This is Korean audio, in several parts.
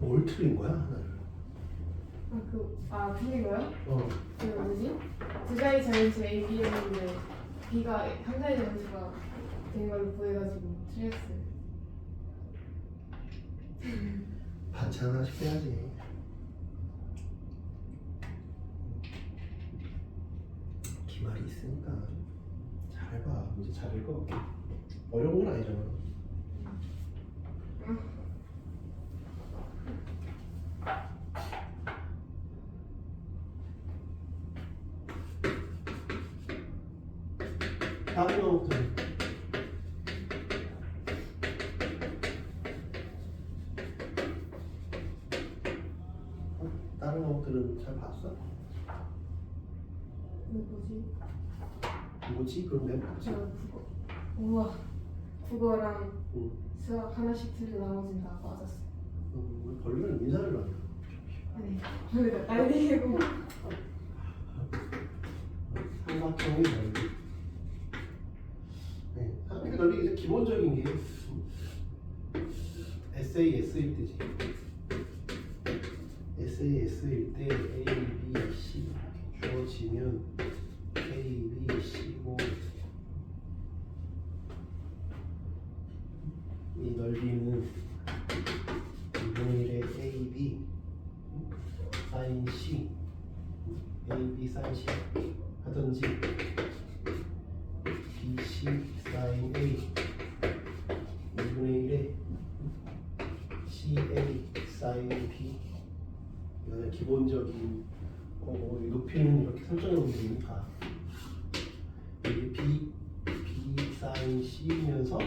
뭘 틀린 거야? 하나를. 틀린 거요? 그 뭐지? 두 자리 자연수 A, B였는데 B가 한 자리 자연수가 된 걸로 구해가지고 틀렸어요. 반찬 하나씩 빼야지. 기말이 있으니까 잘해봐. 이제 잘 읽어. 어려운 건 아니잖아. 다른 거부터. 다른 것들은 잘 봤어? 뭐지? 뭐지? 그럼 내가 뭐지? 국어. 우와. 국어랑 응. 수학 하나씩 틀려 나머지는 다 맞았어. 걸리면 인사를 하냐? 네. 그러니까 날리고. 삼각형의 넓이. 네. 삼각형의 넓이 이제 기본적인 게 SAS일 때지. SAS일 때 A, B, C 이렇게 주어지면 A, B, C고 이 넓이는 2분의 1의 AB sin C AB sin C 하든지 BC sin A 2분의 1의 CA sin B 이거는 기본적인 거고 이 높이는 이렇게 설정해 보면 되니까 이게 B sin C면서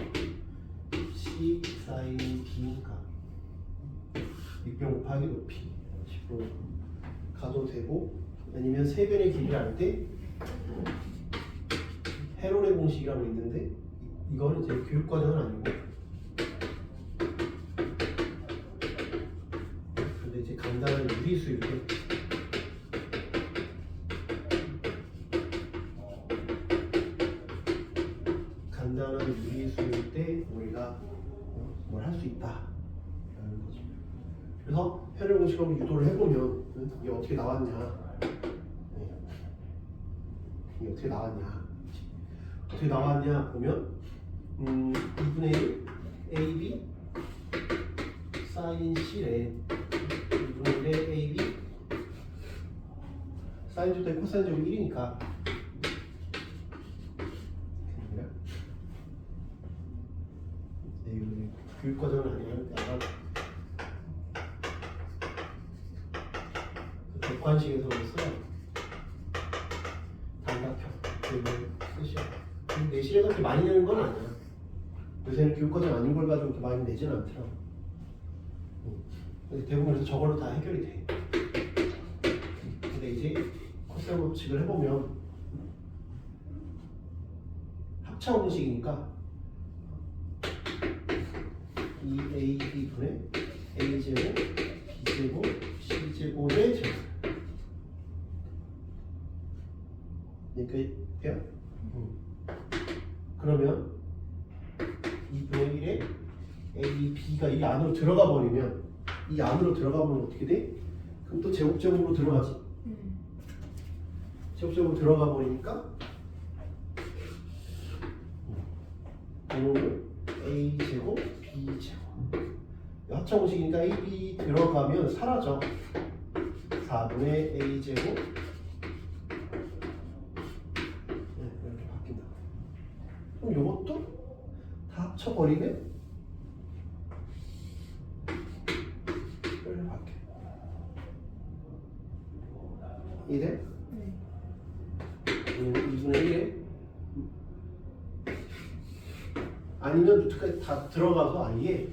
C sin B니까 밑변 곱하기 높이 이런 식으로 가도 되고 아니면 세 변의 길이를 알 때 헤론의 공식이라고 있는데 이거는 이제 교육과정은 아니고 근데 이제 간단한 유리수일 때 간단한 유리수일 때 우리가 뭘 할 수 있다 라는 거죠. 그래서 헤론의 공식으로 유도를 해보면 이게 어떻게 나왔냐 이게 어떻게 나왔냐 어떻게 나왔냐 보면 2분의 1 AB sin C래 2분의 1의 AB sin 제곱이 코사인 제곱이 1이니까 교육과정은 아니야. 객관식에서 써 단각형 쓰시오. 내실에서 그렇게 많이 내는 건 아니야. 요새는 교육과정 아닌 걸 가지고 그렇게 많이 내지는 않더라고. 대부분 그래서 저걸로 다 해결이 돼. 근데 이제 코사인 법칙을 해보면 합차 공식이니까 이 A, B분의 A제곱, B제곱, C제곱의 제곱 그러니까 돼요? 그러면 2분의 1에 A, B가 이 안으로 들어가 버리면 이 안으로 들어가 버리면 어떻게 돼? 그럼 또 제곱제곱으로 들어가지 제곱제곱으로 들어가 버리니까 이거는 A제곱, B제곱 합차 공식이니까 A, B 들어가면 사라져 4분의 A제곱 이렇게 바뀐다. 그럼 이것도 다 합쳐버리네 이렇게 바뀌어 이래? 2분의 1에 아니면 루트까지 다 들어가서 아예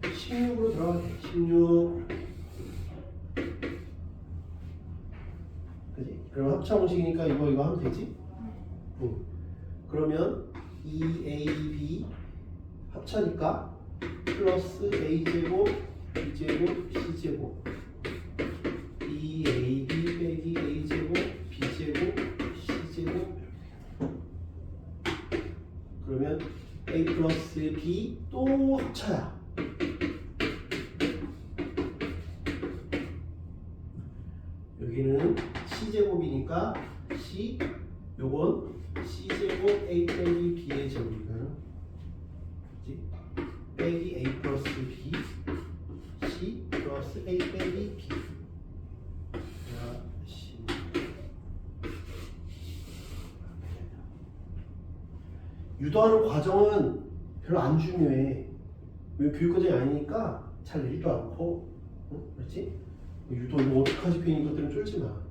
16으로 들어가게 16 그지? 그럼 합차 공식이니까 이거 하면 되지? 그러면 2AB 합차니까 플러스 A제곱 B제곱 C제곱 2AB 빼기 A제곱 B제곱 C제곱 그러면 A 플러스 B 또 합차야 제곱이니까 C 요건 C 제곱 A 빼기 B의 제곱이잖아. 그치? 빼기 A 플러스 B C 플러스 A 빼기 B. 자, C. 유도하는 과정은 별로 안 중요해. 왜 교육 과정이 아니니까 잘 내리도 않고, 응? 그렇지? 유도 이거 어떡하지? 괜히 것들은 쫄지 마.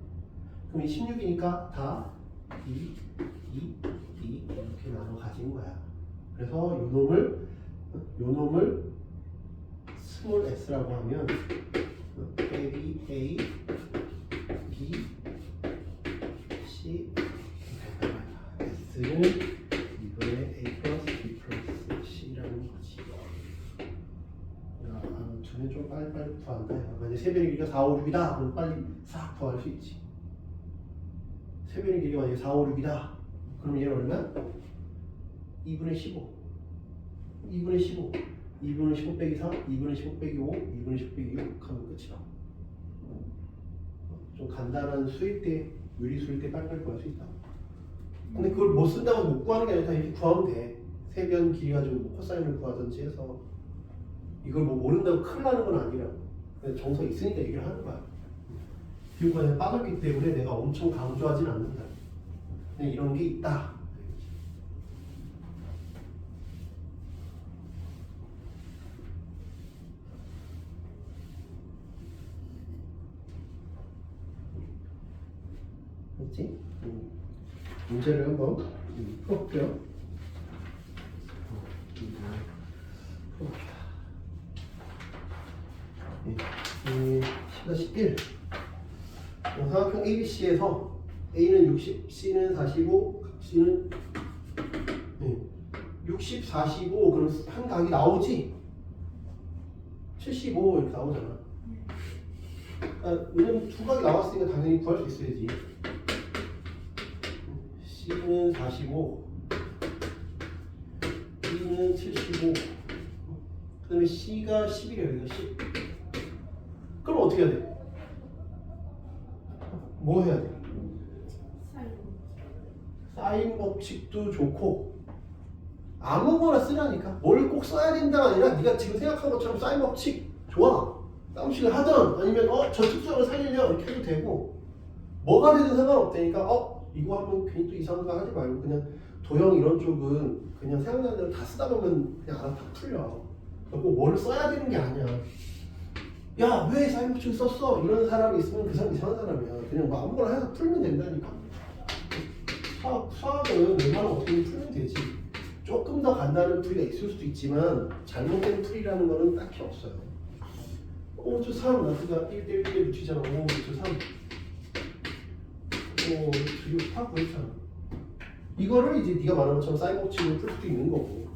그럼 이 16이니까 다 2 이렇게 나눠 가진 거야. 그래서 요 놈을 스몰 s라고 하면 빼기 A, B, C S는 이거의 A 플러스 B 플러스 C라는 거지. 야, 저는 좀 빨리빨리 구한다. 만약에 세변의 길이가 4, 5, 6이다. 그럼 빨리 싹 구할 수 있지. 세변의 길이가 만약에 4, 5, 6이다. 그럼 얘는 얼마? 2분의 15. 2분의 15. 2분의 15 빼기 3, 2분의 15 빼기 5, 2분의 15 빼기 6 하면 끝이야. 좀 간단한 수일 때, 유리수일 때 빨리빨리 구할 수 있다. 근데 그걸 못 쓴다고 못 구하는 게 아니라 다 이렇게 구하면 돼. 세변 길이 가지고 뭐 코사인을 구하든지 해서 이걸 뭐 모른다고 큰일 나는 건 아니라고. 근데 정서 있으니까 얘기를 하는 거야. 교육과정이 빠졌기 때문에 내가 엄청 강조하진 않는다. 그냥 이런 게 있다. 그렇지? 문제를 한번 풀어볼게요. (10-1) 삼각형 ABC에서 A는 60, C는 45, C는 60, 45 그럼 한 각이 나오지? 75 이렇게 나오잖아. 그러니까 왜냐면 두 각이 나왔으니까 당연히 구할 수 있어야지. C는 45, B는 75, 그 다음에 C가 10이래요. 여기가 10. 그럼 어떻게 해야 돼? 뭐 해야 돼? 사인 법칙도 좋고 아무거나 쓰라니까. 뭘 꼭 써야 된다가 아니라 네가 지금 생각한 것처럼 사인 법칙 좋아. 땀식을 하든 아니면 저 특수형을 살리려 이렇게 해도 되고 뭐가 되든 상관없다니까. 이거 하면 괜히 또 이상한 거 하지 말고 그냥 도형 이런 쪽은 그냥 생각나는 대로 다 쓰다 보면 그냥 알아서 다 풀려. 꼭 뭘 써야 되는 게 아니야. 야, 왜 사인 법칙을 썼어? 이런 사람이 있으면 그 사람 이상한 사람이야. 그냥 뭐 아무거나 해서 풀면 된다니까. 수학은 웬만하면 어떻게 풀면 되지. 조금 더 간단한 풀이가 있을 수도 있지만 잘못된 풀이라는 거는 딱히 없어요. 저 3, 나트가 1대 1대 루트잖아. 저 3. 루트 6, 다 그렇잖아. 이거를 이제 네가 말한 것처럼 사인 법칙으로 풀 수도 있는 거고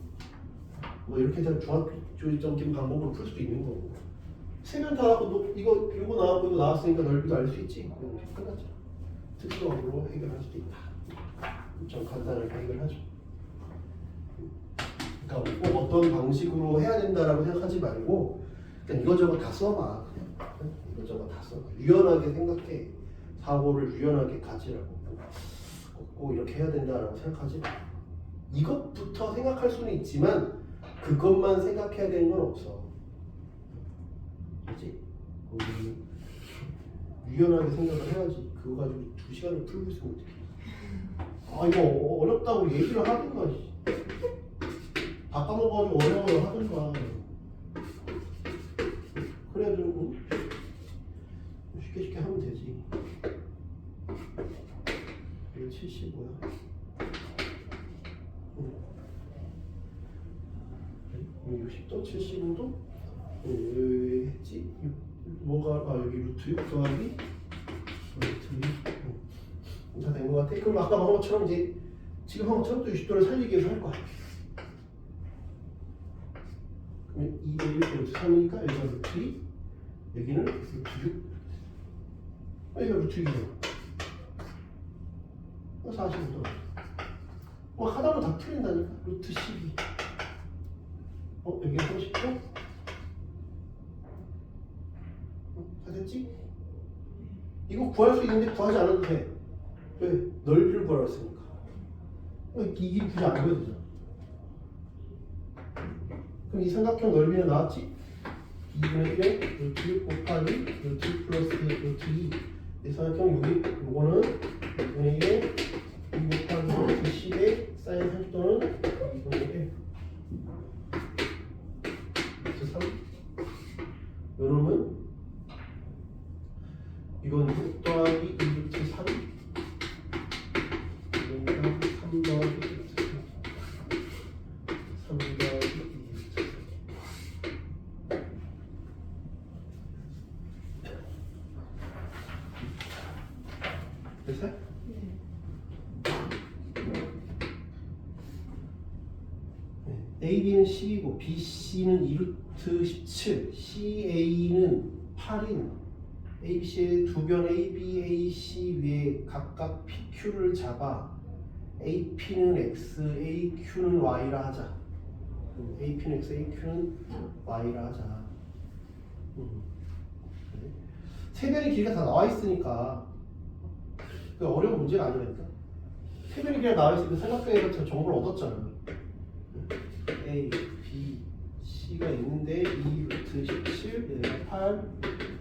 뭐 이렇게 해서 중학교적인 방법으로 풀 수도 있는 거고 세면 다 나왔고 이거 나왔고 이거 나왔으니까 넓이도 알 수 있지. 끝났죠. 특수형으로 해결할 수도 있다. 좀 간단하게 해결하죠. 그러니까 꼭 어떤 방식으로 해야 된다라고 생각하지 말고 그냥 이것저것 다 써봐. 그냥 이것저것 다 써봐. 유연하게 생각해. 사고를 유연하게 가지라고. 꼭 이렇게 해야 된다라고 생각하지 마. 이것부터 생각할 수는 있지만 그것만 생각해야 되는 건 없어. 그렇지? 유연하게 생각을 해야지. 그거 가지고 2시간을 풀고 있으면 어떡해. 이거 어렵다고 얘기를 하든가. 다 까먹어가지고 어려워요 하든가. 그래야 좀 쉽게 하면 되지. 이거 75야. 60도, 75도? 왜 했지? 뭐가 여기 루트 6 더하기 루트 6. 다 된 것 같아. 그럼 아까 한 것처럼 이제 지금 한 것처럼 또 60도를 살리기 위해서 할 거야. 그러면 2대 1 루트 3이니까 여기가 루트 2, 여기는 루트 6. 여기가 루트 2죠. 45도. 하다보면 다 풀린다니까. 루트 12. 여기가 30도? 다 됐지? 이거 구할 수 있는데 구하지 않아도 돼. 왜? 넓이를 구하라 했으니까. 이 길이 굳이 안 보여도 되잖아. 그럼 이 삼각형 넓이는 나왔지? 2분의 1에 루트 1 곱하기 루트 1 플러스 루트 2. 이 삼각형 여기 요거는 2분의 1에 2 곱하기 루트 10에 사인 30도는 2분의 1 루트 3. 요놈은 이건 6 더하기 2 루트 3. 이건 3 더하기 루트 3 더하기 2 루트 3. 됐어? 네. AB는 10이고 BC는 2루트 17, CA는 8인 ABC의 두 변 AB, AC 위에 각각 PQ를 잡아 AP는 X, AQ는 Y라 하자. AP는 X, AQ는 Y라 하자. 네. 세 변의 길이가 다 나와 있으니까 그 어려운 문제가 아니라니까. 세 변의 길이가 나와 있으니까 삼각형에 같은 정보를 얻었잖아. A, B, C가 있는데 2 루트 17, 8,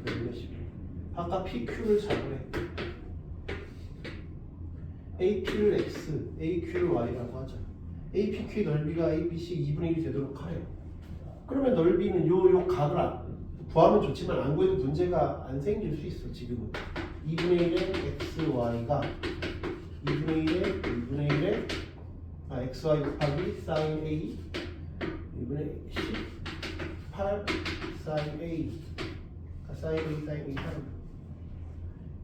11. 아까 PQ를 잡으래. AP를 X, AQ를 Y라고 하자. APQ의 넓이가 ABC 2분의 1이 되도록 하래요. 그러면 넓이는 요 각을 구하면 좋지만 안 구해도 문제가 안 생길 수 있어 지금은. 2분의 1의 XY가 2분의 1의 2분의 1의 XY 곱하기 sin A 2분의 18 sin A sin A sin A 3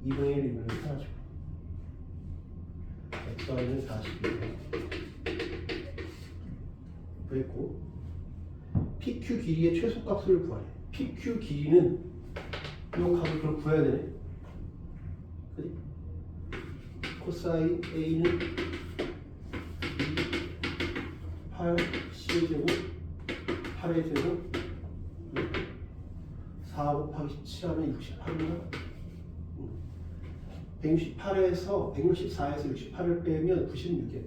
2분의 1 2분의 1 사라지고 XY는 42 그랬고 PQ 길이의 최소값을 구하래. PQ 길이는 이 값을 그럼 구해야 되네. 그치? 코사인 A는 8 C의 제곱 8의 제곱 4 곱하기 17 하면 68인가? 168에서 164에서 68을 빼면 96이에요.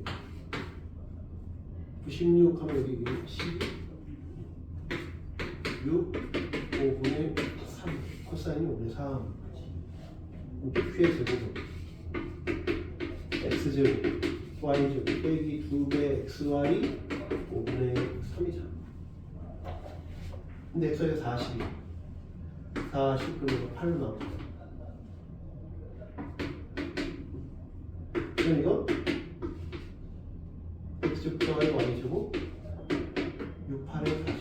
96 하면 여기 16 5분의 3 코사인이 5분의 3 Q의 제곱은 X제곱 Y제곱 빼기 2배 XY 5분의 3이잖아. 근데 X가 40이야. 40 그리고 8로 나오죠. 그럼 이거 X제곱 더하기 Y제곱 6, 8에 40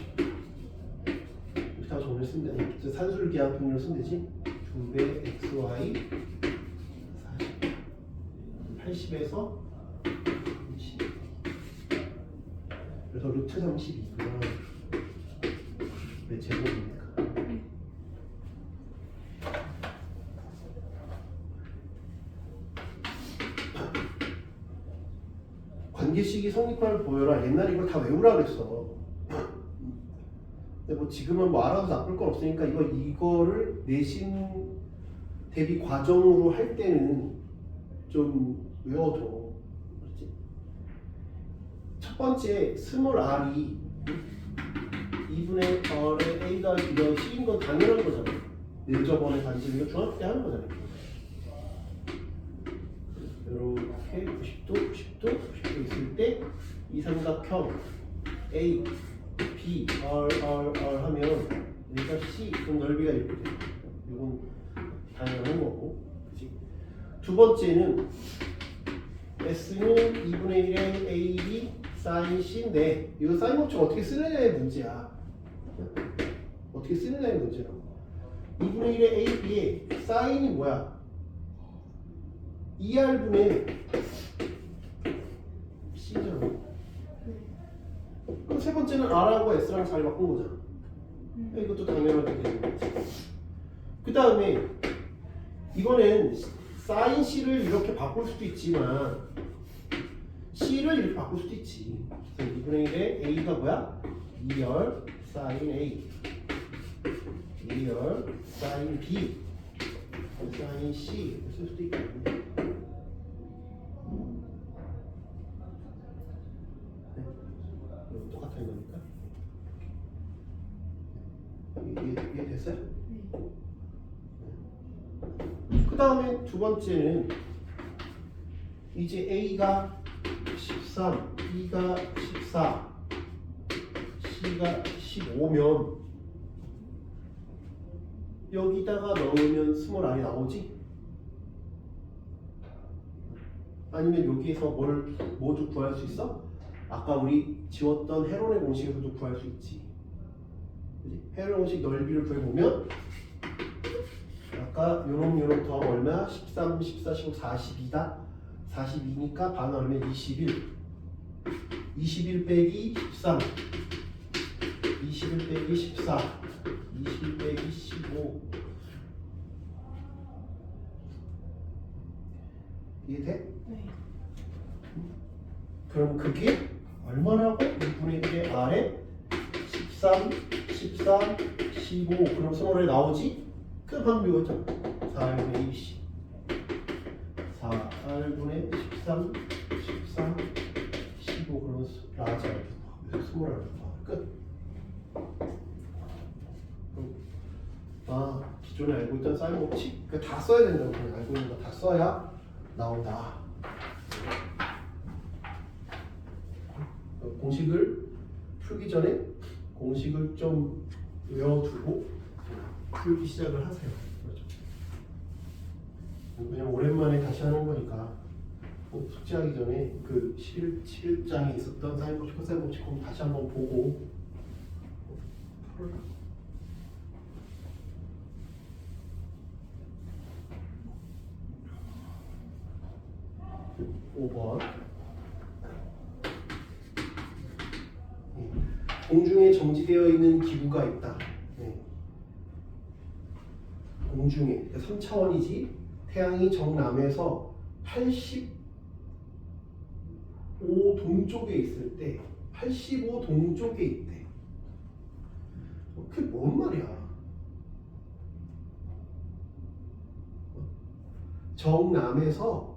이렇게 하고 정리를 쓰면 돼. 산술 기하 분율을 쓰면 되지. 2배 XY 40 80에서 20 그래서 루트 32가 왜 제곱입니까? 관계식이 성립관을 보여라. 옛날에 이걸 다 외우라 그랬어. 근데 뭐 지금은 뭐 알아도 나쁠 건 없으니까 이거를 내신 대비 과정으로 할 때는 좀 외워둬. 그렇지? 첫 번째 스몰 r이 2분의 R의 A가 B가 C인 건 당연한 거잖아. 저번에 단지 이거 중학교 때 하는 거잖아. 이렇게 90도, 90도, 90도 있을 때 이 삼각형 A, B, R 하면 여기가 C, 그럼 넓이가 이렇게 돼. 이건 당연한 거고, 그치? 두 번째는 S는 2분의 1의 AB sin C인데 이거 사인 법칙 어떻게 쓰느냐의 문제야. 어떻게 쓰느냐의 문제라고. 2분의 1의 AB의 사인이 뭐야? 2R분의 C잖아. 그럼 세 번째는 R하고 S랑 잘 바꾼 거잖아. 이것도 당연하게 되는 거지. 그 다음에 이거는 sin C를 이렇게 바꿀 수도 있지만 C를 이렇게 바꿀 수도 있지. 2분의 1의 A가 뭐야? 2열 sin A 2열 sin B sin C 쓸 수도 있거든요. 됐어요? 네. 그 다음에 두 번째는 이제 A가 13, B가 14, C가 15면 여기다가 넣으면 스몰 r이 나오지? 아니면 여기에서 뭘 모두 구할 수 있어? 아까 우리 지웠던 헤론의 공식에서도 구할 수 있지. 그치? 헤론의 공식 넓이를 구해보면 아까 요런 더하면 얼마야? 13, 14, 15, 42다. 42니까 반 얼마? 21. 21 빼기 13. 21 빼기 14. 20 빼기 15. 이해돼? 네. 그럼 그게 얼마라고? 6분의 1의 R에 13, 14, 15. 그럼 스몰에 나오지? 그 방법이 뭐죠? 4R분의 ABC. 4R분의 13, 14, 15. 그러면 라지 알파. 그래서 스몰 알파. 끝. 아, 기존에 알고 있던 사인 법칙? 그 다 써야 된다고. 그냥 알고 있는 거 다 써야 나온다. 공식을 풀기 전에 공식을 좀 외워두고 풀기 시작을 하세요. 그렇죠. 그냥 오랜만에 다시 하는 거니까 숙제하기 전에 그 11장에 있었던 사인 법칙, 코사인 법칙 다시 한번 보고 풀어라. 5번. 공중에 정지되어 있는 기구가 있다. 네. 공중에 3차원이지. 태양이 정남에서 85 동쪽에 있을 때 85 동쪽에 있대. 그게 뭔 말이야? 정남에서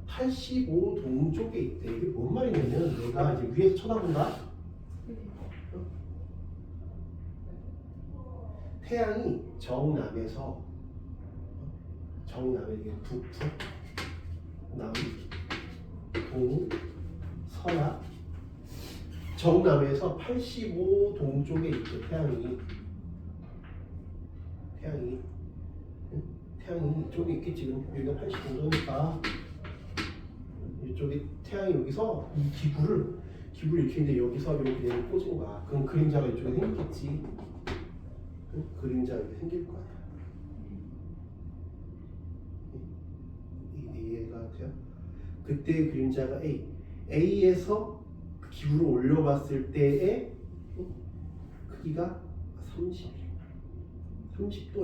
85 동쪽에 있대. 이게 뭔 말이냐면 내가 이제 위에서 쳐다본다. 태양이 정남에서 이게 북, 남, 동, 서야 정남에서 85 동쪽에 있대. 태양이 이쪽에 있겠지. 지금 여기가 85도니까 이쪽에 태양이 여기서 이 기구를 이렇게 있는데 여기서 이렇게 되면 꽂은 거야. 그럼 그림자가 이쪽에 생기겠지. 그림자가 이렇게 생길 거야. 이해가 돼요? 그때 그림자가 A에서 그 기구를 올려봤을 때의 크기가 30도래. 30도.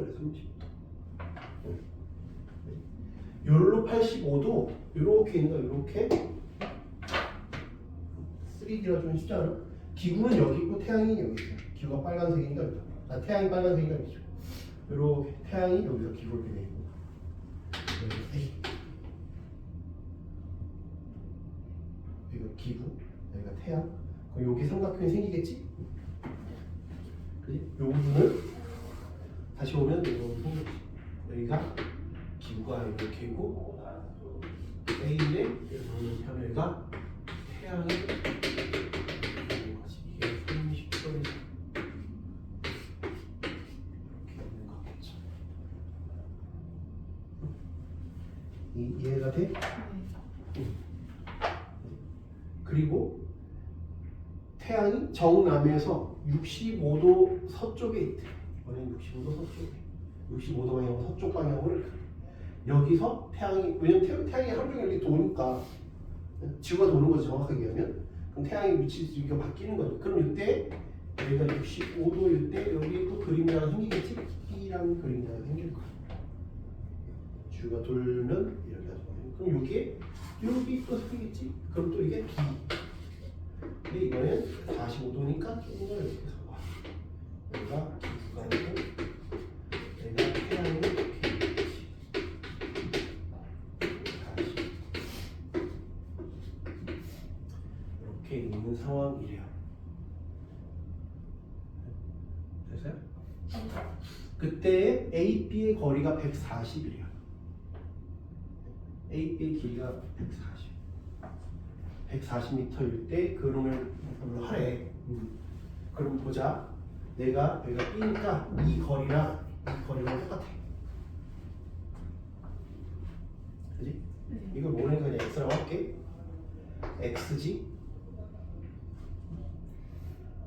요로 85도 이렇게 있는 거야. 이렇게 3D라 좀 쉽지 않아? 기구는 여기 있고 태양이 여기 있어. 기구가 빨간색이니까 여기다. 태양이 빨간색이니까 여기죠. 이렇게 태양이 여기서 기구를 이렇게 있고 여기가 기구, 여기가 태양. 그럼 여기 삼각형이 생기겠지? 그지? 이 부분을 다시 오면 이거 생겼지. 여기가 기구가 이렇게 있고 A인데 여기가 태양이 있는 거지. 이게 30도에서 이렇게 있는 거겠죠. 이해가 돼? 네. 그리고 태양이 정남에서 65도 서쪽에 있대. 이번엔 65도 서쪽에. 65도 방향으로 서쪽 방향으로 여기서 태양이, 왜냐면 태양이 하루 종일 이렇게 도니까 지구가 도는 거지 정확하게 얘기하면. 그럼 태양의 위치가 바뀌는 거죠. 그럼 이때 여기가 65도일 때 여기 또 그림자가 생기겠지? B라는 그림자가 생길 거야. 지구가 돌면 이렇게 하죠. 그럼 여기에 여기 또 생기겠지? 그럼 또 이게 B. 근데 이번엔 45도니까 조금 더 이렇게 서봐. 여기가 기구가 있고 여기가 태양이 이렇게 있겠지. 이렇게 있는 상황이래요. 됐어요? 그때 A, B의 거리가 140이래요. A, B의 길이가 140m일 때 그림을 하래. 그럼 보자. 내가 여기가 B니까 이 거리랑 이 거리랑 똑같아. 그지? 이걸 모르니까 그냥 X라고 할게. X지?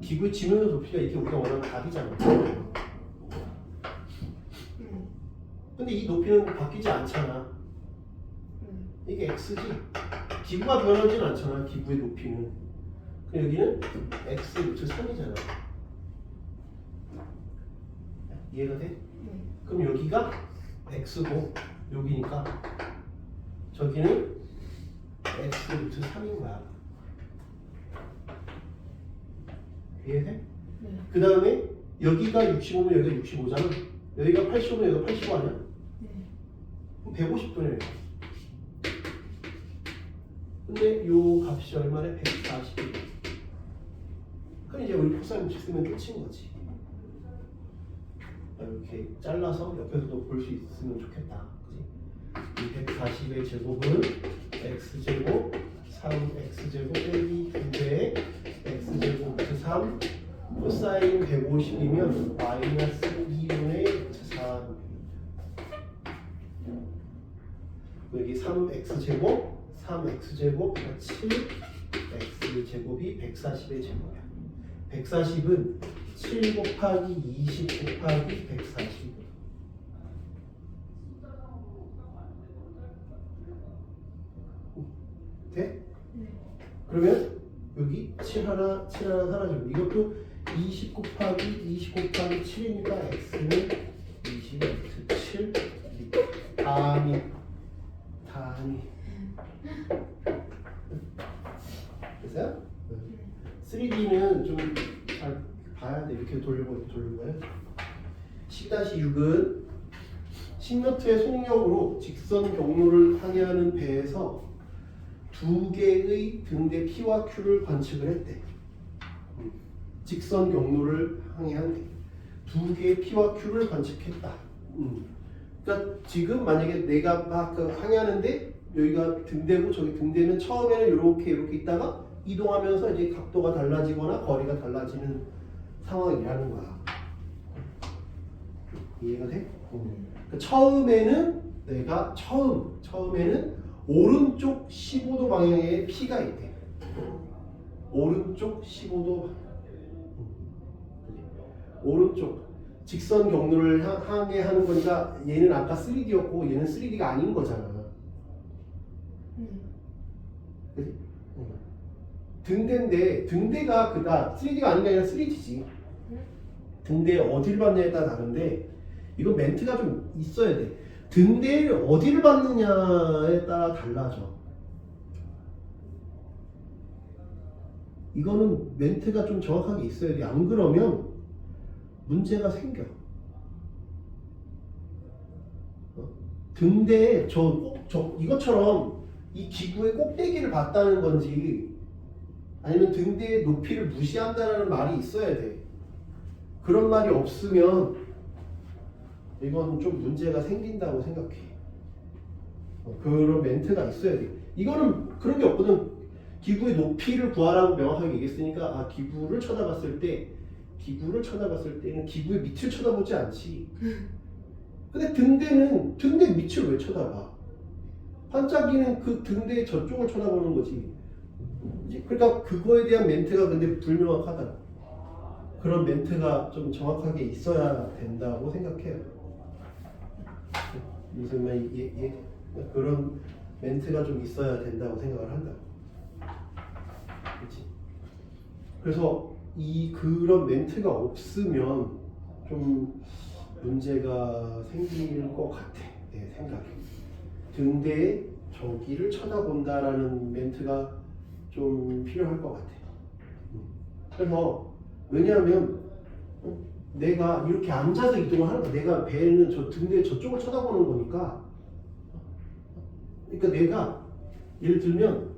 기구의 지면의 높이가 이게 우리가 원하는 답이잖아. 근데 이 높이는 바뀌지 않잖아. 이게 X지? 기구가 변하진 않잖아. 기구의 높이는. 그럼 여기는 X 루트 3이잖아. 이해가 돼? 그럼 여기가 X고 여기니까 저기는 X 루트 3인 거야. 이해돼? 그 다음에 여기가 65면 여기가 65잖아. 여기가 85면 여기가 85 아니야? 그럼 150도네. 근데 요 값이 얼마래? 140. 그럼 이제 우리 코사인 쓰면 끝인 거지. 이렇게 잘라서 옆에서도 볼 수 있으면 좋겠다. 그지? 이 140의 제곱은 x제곱 3x제곱 빼기 2배 x제곱 루트 3 코사인 150이면 마이너스 2분의 루트 3. 여기 3x제곱 3x제곱 7 x제곱이 140의 제곱이야. 140은 7 곱하기 20 곱하기 140. 돼? 그러면 여기 7 하나 사라지고 이것도 20 곱하기 7이니까 x는 20 7 단위 됐어요? 3D는 좀 잘 봐야 돼. 이렇게 돌리고 해야지. 10-6은 10m의 속력으로 직선 경로를 항해하는 배에서 두 개의 등대 P와 Q를 관측을 했대. 직선 경로를 항해한 배. 두 개의 P와 Q를 관측했다. 그러니까 지금 만약에 내가 막 항해하는데 여기가 등대고 저기 등대면 처음에는 이렇게 있다가 이동하면서 이제 각도가 달라지거나 거리가 달라지는 상황이라는 거야. 이해가 돼? 그러니까 처음에는 내가 처음에는 오른쪽 15도 방향에 P가 있대. 오른쪽 15도 오른쪽 직선 경로를 항해하는 거니까 얘는 아까 3D였고 얘는 3D가 아닌 거잖아. 그치? 등대인데 등대가 그다 3D가 아닌 게 아니라 3D지. 등대 어디를 받느냐에 따라 다른데 이건 멘트가 좀 있어야 돼. 등대를 어디를 받느냐에 따라 달라져. 이거는 멘트가 좀 정확하게 있어야 돼. 안 그러면 문제가 생겨. 등대에 이것처럼 이 기구의 꼭대기를 봤다는 건지 아니면 등대의 높이를 무시한다는 말이 있어야 돼. 그런 말이 없으면 이건 좀 문제가 생긴다고 생각해. 그런 멘트가 있어야 돼. 이거는 그런 게 없거든. 기구의 높이를 구하라고 명확하게 얘기했으니까 기구를 쳐다봤을 때는 기구의 밑을 쳐다보지 않지. 근데 등대는 등대 밑을 왜 쳐다봐? 반짝이는 그 등대 저쪽을 쳐다보는 거지. 그러니까 그거에 대한 멘트가 근데 불명확하다. 그런 멘트가 좀 정확하게 있어야 된다고 생각해요. 무슨 말 그런 멘트가 좀 있어야 된다고 생각을 한다. 그렇지? 그래서 그런 멘트가 없으면 좀 문제가 생길 것 같아. 내 생각에. 등대에 저기를 쳐다본다라는 멘트가 좀 필요할 것 같아. 그래서 왜냐하면 내가 이렇게 앉아서 이동을 하는 거야. 내가 배는 저 등대 저쪽을 쳐다보는 거니까. 그러니까 내가 예를 들면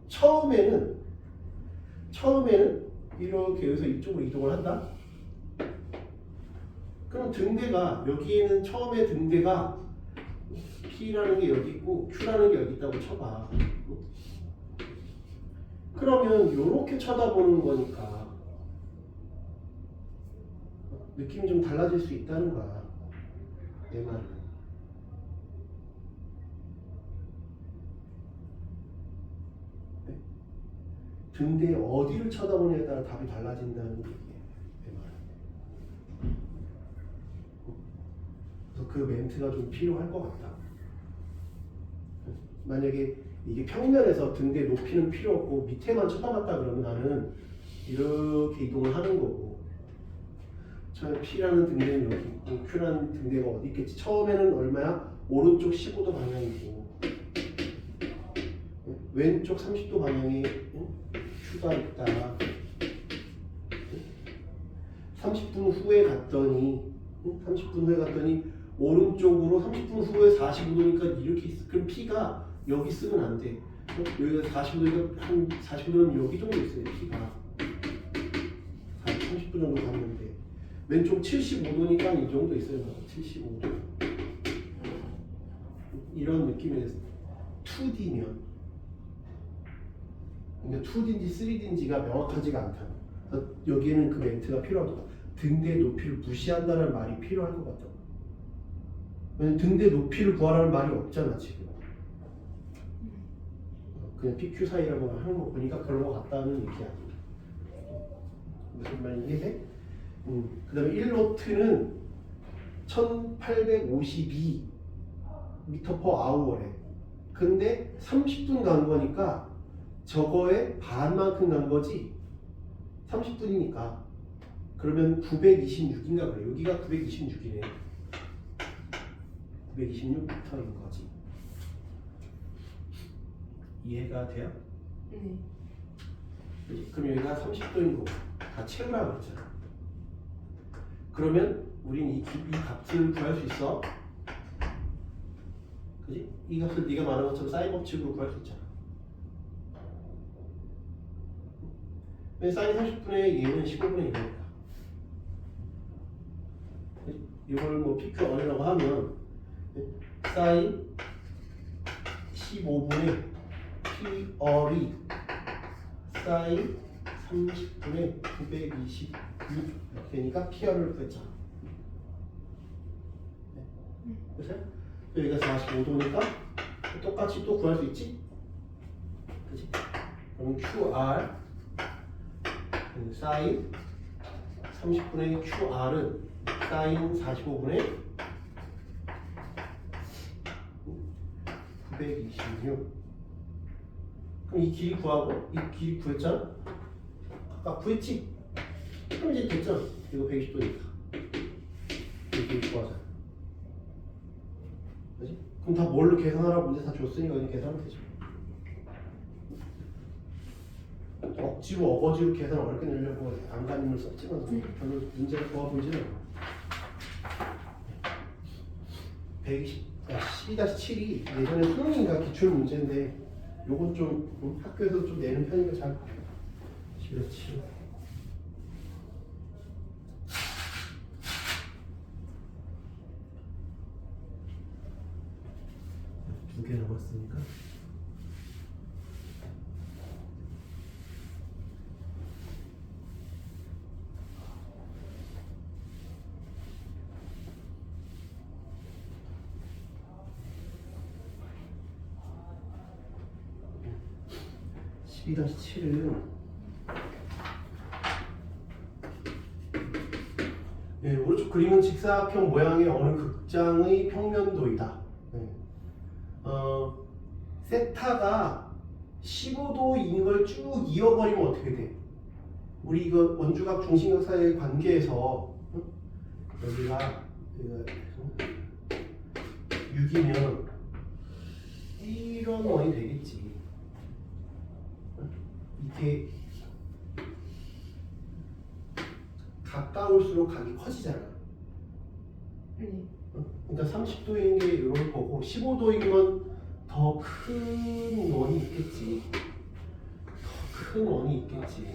처음에는 이렇게 여기서 이쪽으로 이동을 한다. 그럼 등대가 여기에는 처음에 등대가 P라는 게 여기 있고 Q라는 게 여기 있다고 쳐봐. 그러면 이렇게 쳐다보는 거니까 느낌이 좀 달라질 수 있다는 거야. 내 말은. 네? 등대 어디를 쳐다보냐에 따라 답이 달라진다는 얘기예요. 내 말은. 그래서 그 멘트가 좀 필요할 것 같다. 만약에 이게 평면에서 등대 높이는 필요 없고 밑에만 쳐다봤다 그러면 나는 이렇게 이동을 하는 거고, 처음에 P라는 등대는 여기 있고 Q라는 등대가 어디 있겠지. 처음에는 얼마야? 오른쪽 15도 방향이고 왼쪽 30도 방향에 Q가 있다. 30분 후에 갔더니 오른쪽으로 30분 후에 45도니까 이렇게 있어. 그럼 P가 여기 쓰면 안 돼. 여기가 45도니까 한 45도는 여기 정도 있어요. P가 30분 정도 갔는데 왼쪽 75도니까 이 정도 있어요. 75도. 이런 느낌의 2D면, 근데 2D인지 3D인지가 명확하지가 않다. 그래서 여기에는 그 멘트가 필요하다. 등대 높이를 무시한다는 말이 필요할 것 같다. 왜냐면 등대 높이를 구하라는 말이 없잖아 지금. 그냥 PQ 사이라고 하는 거 보니까 그런 것 같다는 얘기야. 무슨 말인지 이해돼? 그 다음에 1노트는 1852 m/h래. 근데 30분 간 거니까 저거의 반만큼 간 거지. 30분이니까. 그러면 926인가 그래. 여기가 926이네. 926m인 거지. 이해가 돼요? 네. 그치? 그럼 여기가 30도인 거고 다 채우라 그랬잖아. 그러면 우린 이 값을 구할 수 있어. 그지? 이 값을 네가 말한 것처럼 사인 법칙으로 구할 수 있잖아. 왜 사인 30분의 얘는 15분의 1이니까. 이걸 뭐 PQ 언이라고 하면 사인 15분의 P얼이 사인 30분의 926 이렇게 되니까 P얼을 구했잖아. 그래서 여기가 45도니까 똑같이 또 구할 수 있지? 그치? 그럼 QR 사인 30분의 QR은 사인 45분의 926. 그럼 이 길이 구하고 이 길이 구했잖아? 아까 구했지? 그럼 이제 됐잖아. 이거 120도니까 이 길이 구하자. 그치? 그럼 다 뭘로 계산하라고 문제 다 줬으니까 그냥 계산하면 되지. 억지로 어거지로 계산 어렵게 내려고 안간힘을 썼지만 별로 문제가 도와보지는 않아. 12-7이 예전에 수능인가 기출 문제인데 요건 좀 학교에서 좀 내는 편이니까 잘 12-7. 두 개 남았으니까. (12-7은) 네, 오른쪽 그림은 직사각형 모양의 어느 극장의 평면도이다. 네. 세타가 15도인 걸 쭉 이어버리면 어떻게 돼? 우리 이거 원주각 중심각 사이의 관계에서 여기가 6이면 이런 원이 되겠지. 이게 가까울수록 각이 커지잖아. 그러니까 30도인 게 이럴 거고 15도이면 더 큰 원이 있겠지. 더 큰 원이 있겠지.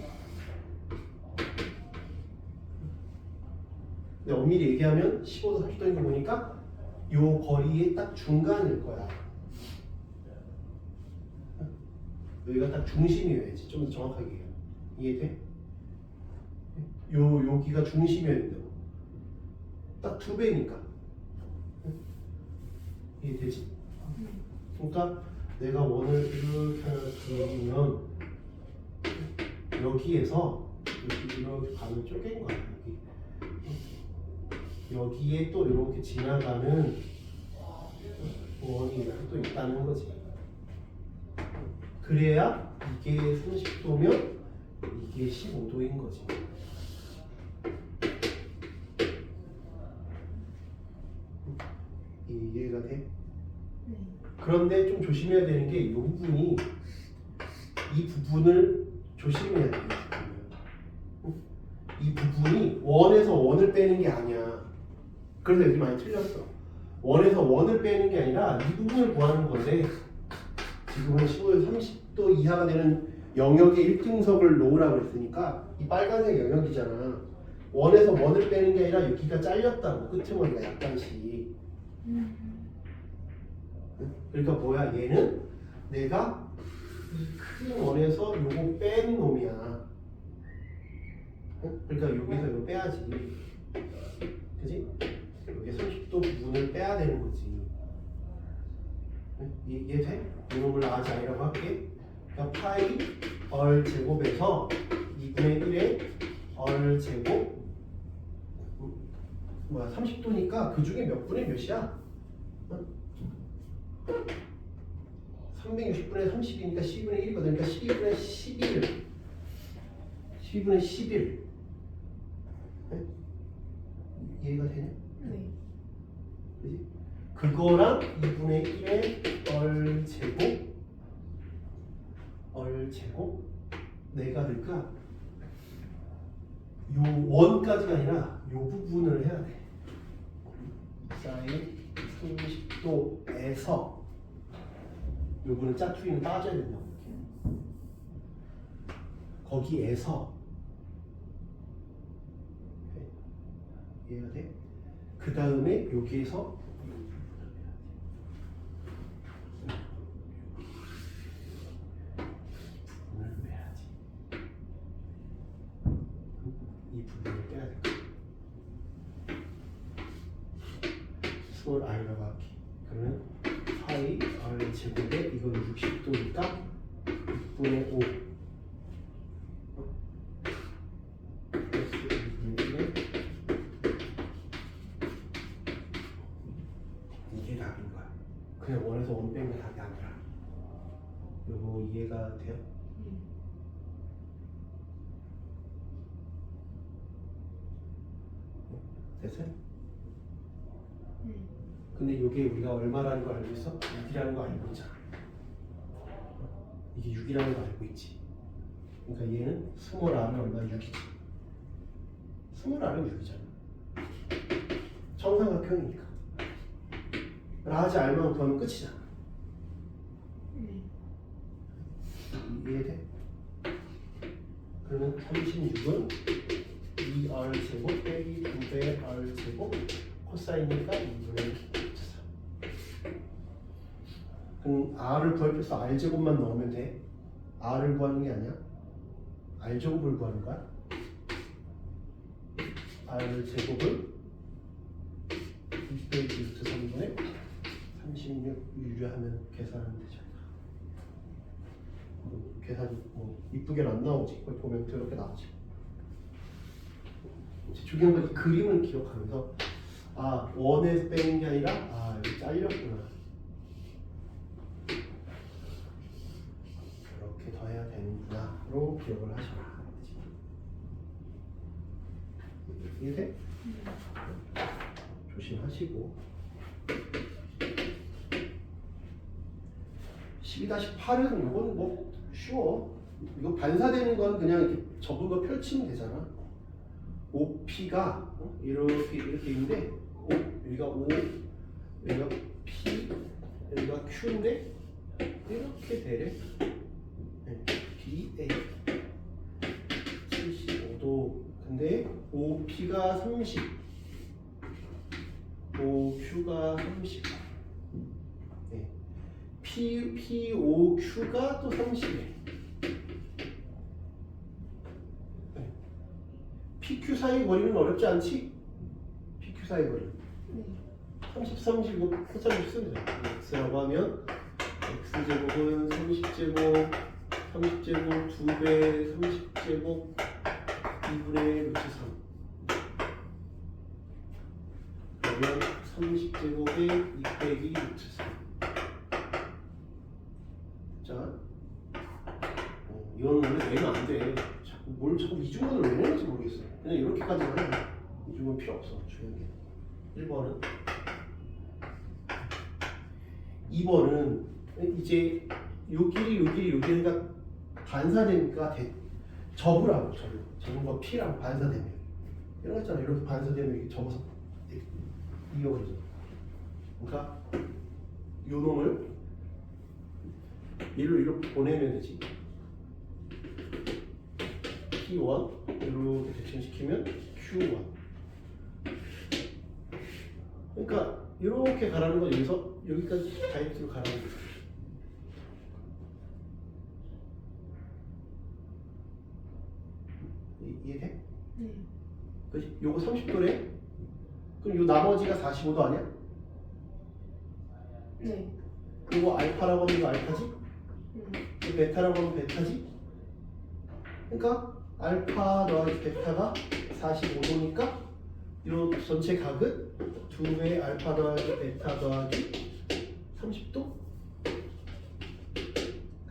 근데 엄밀히 얘기하면 15도 30도인 거 보니까 요 거리의 딱 중간일 거야. 여기가 딱 중심이어야지. 좀 더 정확하게 해요. 이해돼? 여기가 중심이어야 된다고. 딱 2배니까. 이해되지? 그러니까 내가 원을 이렇게 하나 그리면 여기에서 이렇게 반을 쪼갠 거야. 여기에 또 이렇게 지나가는 원이 이렇게 또 있다는 거지. 그래야 이게 30도면 이게 15도인 거지. 이해가 돼? 네. 그런데 좀 조심해야 되는 게 이 부분이 이 부분을 조심해야 돼. 이 부분이 원에서 원을 빼는 게 아니야. 그래서 여기 많이 틀렸어. 원에서 원을 빼는 게 아니라 이 부분을 구하는 건데 지금은 15에서 30도 이하가 되는 영역의 1등석을 놓으라고 했으니까 이 빨간색 영역이잖아. 원에서 원을 빼는 게 아니라 여기가 잘렸다고. 끄트머리가 약간씩. 그러니까 뭐야, 얘는 내가 이 큰 원에서 요거 뺀 놈이야. 그러니까 여기서 이거 빼야지. 그지? 여기 30도 부분을 빼야 되는 거지. 이해돼? 이놈을 나가지 아니라고 할게. 그러니까 파이 얼 제곱에서 2분의 1의 얼 제곱 30도니까 그 중에 몇 분의 몇이야? 360분의 30이니까 12분의 1이거든. 그러니까 12분의 11. 12분의 11. 네? 이해가 되냐? 네. 그지? 그거랑 2분의 1의 얼 제곱 내가 될까? 요 원까지가 아니라 요 부분을 해야 돼. 사인 30도에서 요거는 짜투리는 빠져야 된다고. 거기에서 이해가 돼? 그 다음에 여기에서 부분을 빼야지. 이 부분을 빼야 돼. 스몰 i라고 할게. 그러면 파이 r 제곱에 이거는 60도니까 6분의 5 플러스 2분의 1에 이게 답인 거야. 그냥 원에서 원 빼는 게 답이 아니라. 요거 이해가 돼요? 됐어요? 근데 이게 우리가 얼마라는 걸 알고 있어? 6이라는 거 알고 있잖아. 이게 6이라는 거 알고 있지. 그러니까 얘는 스몰 r은 얼마? 6이지. 스몰 r은 6이잖아. 정삼각형이니까. 라지 r만 구하면 끝이잖아. 이해돼? 그러면 36은 2r 제곱 빼기 2배 r 제곱 코사인이니까 2분의 3. 그럼 r을 구할 필요 없어. r 제곱만 넣으면 돼. r을 구하는 게 아니야. r 제곱을 구하는 거야. r 제곱을 2 빼기 루트 3분의 36 유리하면 계산하면 되죠. 계산이 뭐 이쁘게는 안 나오지. 그걸 보면 이렇게 나오지. 중요한 건 이 그림을 기억하면서 아, 원에서 빼는 게 아니라 아, 여기 잘렸구나. 이렇게 더해야 되는구나로 기억을 하셔라. 이해돼? 조심하시고 12-8은 이건 뭐 쉬워. 이거 반사되는 건 그냥 이렇게 접은 거 펼치면 되잖아. OP가 이렇게 있는데 여기가 O, 여기가 P, 여기가 Q인데 이렇게 되래. BA 75도. 근데 OP가 30, POQ가 30. 네. POQ가 또 30이에요. 네. PQ 사이 거리는 어렵지 않지? PQ 사이 거리. 네. 30, 30 이거 코사인 쓰면 돼요. x라고 하면 x제곱은 30제곱 30제곱 2배 30제곱 2분의 루트 3 그러면 30제곱에 2 빼기 루트 3 자, 이건 원래 내면 안 돼. 뭘 자꾸 이중원을 왜 내는지 모르겠어요. 그냥 이렇게까지만 해. 이중원 필요 없어. 중요한 게 1번은 2번은 이제 요 길이가 반사되니까 접으라고 접은 거 P랑 반사되면 이런 거 있잖아. 이렇게 반사되면 이렇게 접어서 이어버리죠. 그러니까 요 놈을 일로 이렇게 보내면 되지. P1 이렇게 대칭시키면 Q1 그러니까 이렇게 가라는 건 여기까지 다이렉트로 가라는 거죠. 이해돼? 네. 그치? 요거 30도래? 그럼 요 나머지가 45도 아니야? 네. 그리고 알파라고 하면 이거 알파지? 베타라고 하면 베타지? 그러니까 알파 더하기 베타가 45도니까 요 전체 각은 2배 알파 더하기 베타 더하기 30도?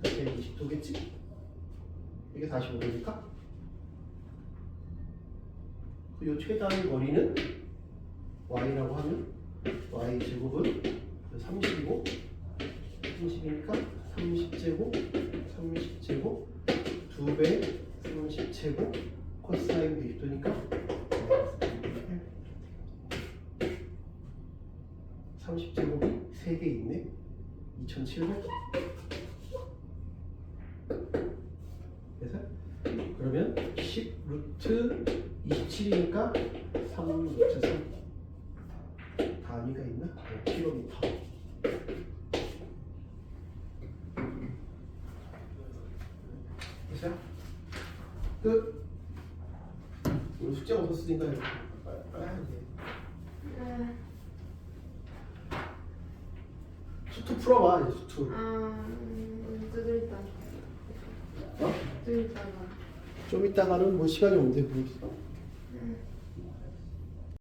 그러니까 120도겠지? 이게 45도니까 요 최단 거리는 y라고 하면 y 제곱은 30이고 30이니까 30제곱 30제곱 2배 30제곱 코사인 120도니까 30제곱이 3개 있네 2700 그래서 그러면 10 루트 27이니까 3 루트 3 단위가 있나? 킬로미터 됐어요? 끝. 오늘 숙제 없었으니까 빨리 수투 풀어봐 이제 수투. 좀 이따. 어? 좀 이따가. 좀 이따가는 뭐 시간이 없는데 뭐.